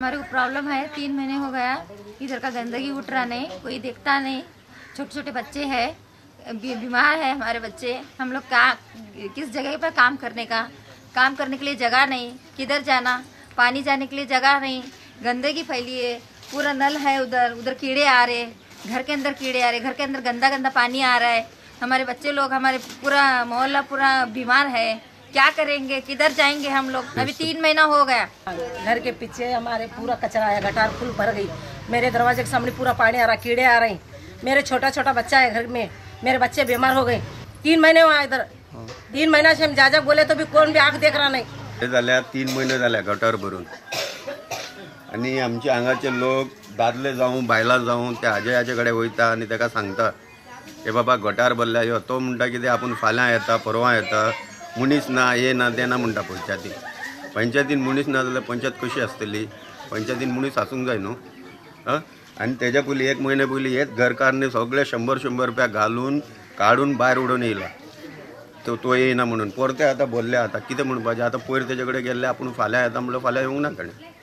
हमारे को प्रॉब्लम है, 3 महीने हो गया इधर का गंदगी उठ रहा नहीं, कोई देखता नहीं। छोटे छोटे बच्चे हैं, बीमार है हमारे बच्चे। हम लोग का किस जगह पर काम करने के लिए जगह नहीं, किधर जाना, पानी जाने के लिए जगह नहीं, गंदगी फैली है, पूरा नल है, उधर कीड़े आ रहे, घर के अंदर कीड़े आ रहे, घर के अंदर गंदा गंदा पानी आ रहा है। हमारे बच्चे लोग, हमारे पूरा मोहल्ला पूरा बीमार है। क्या करेंगे, किधर जाएंगे हम लोग? अभी 3 महीना हो गया। घर के पीछे हमारे पूरा कचरा है, गटार फुल भर गई। मेरे दरवाजे के सामने पूरा पानी आ रहा, कीड़े आ रहे हैं। मेरे छोटा छोटा बच्चा है घर में, मेरे बच्चे बीमार हो गए। 3 महीने हुआ इधर। 3 महीना से हम जाजा बोले तो भी कोण भी आग देख रहा नाही। 3 महिने झाले गटार भरून आणि आमच्या हांगाचे लोक दादले जाऊन बायला जाऊन त्या आजयाचे कडे वयता आणि ताका सांगता हे बाबा गटार भरल्या ह्यो तो म्हणटा कितें आपूण फाल्यां येता परवां येता, मुनीस ना ये ना ते ना म्हणटा पंचायतीन मुनीस ना जाल्यार पंचायत कशी आसतली? पंचायतीन मुनीस आसूंक जाय न्हू। आनी तेज्या पयलीं 1 म्हयने पयलीं हेच घरकारने सगळे 100 रुपया घालून काडून भायर उडोवन येयला तो येयना म्हणून। परते आतां बोल्ले आतां कितें म्हणपाचें? आतां पयर तेजे कडेन गेल्ले आपूण फाल्यां येता म्हणल्यार फाल्यां येवंक ना ताणें,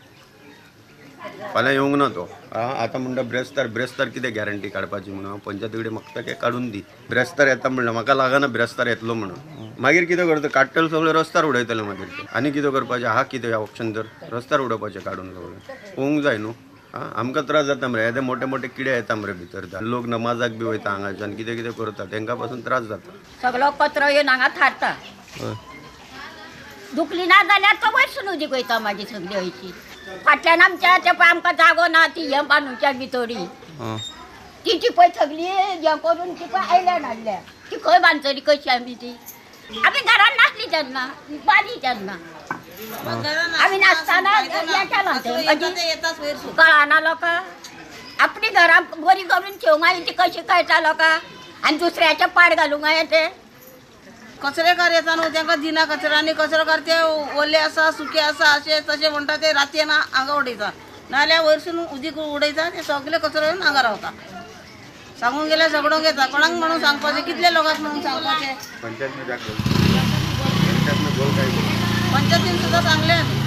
फाल्यां येवंक ना तो। आतां म्हणटा ब्रेस्तार कितें गॅरंटी काडपाची म्हणून? हांव पंचायती कडेन म्हाका तें काडून दी। ब्रेस्तार येता म्हणल्यार म्हाका लागना ब्रेस्तार येतलो म्हणून। मागीर कितें करता? काडटले सगळे रस्त्यार उडयतले मागीर ते। आनी कितें करपाचें? हा कितें ऑप्शन तर रस्त्यार उडोवपाचें काडून सगळें पोवंक जाय न्हू। आमकां त्रास जाता मरे, येदे मोठे मोठे किडे येता मरे भितर। लोक नमाजाक बी वयता हांगाच्यान, कितें कितें करता, तांकां पासून त्रास जाता। सगळो कचरो येवन हांगा थारता। दुखली ना जाल्यार तो वयरसून उदीक वयता म्हाजी सगळी हयची। फाटल्यान आमच्या ते पळय आमकां जागो ना, ती हें बांदूच्या भितरी ती पळय सगळी हें करून ती पळय आयलँड हाडल्या, ती खंय बांदतली कशी आमी ती? आमी घरान नासली तेन्ना, बांदी तेन्ना आमी नासतना हें केलां तें कळना लोकां। आपली घरां बरी करून ठेवंक जाय, ती कशी कळटा लोकां? आनी दुसऱ्याचे पाड घालूंक जाय ते कचरेकार येता न्हू, तांकां दिना कचरो। आनी कचरोकार ते ओले आसा सुके आसा अशें तशें म्हणटा ते रातयेन हांगा उडयता, नाल्यार वयरसून उदीक उडयता, ते सगळे कचरो येवन हांगा रावता। सांगून गेल्यार झगडोंक येता, कोणाक म्हणून सांगपाचें? कितले लोकांक म्हणून सांगपाचें? पंचायतीन सुद्दां सांगले आमी।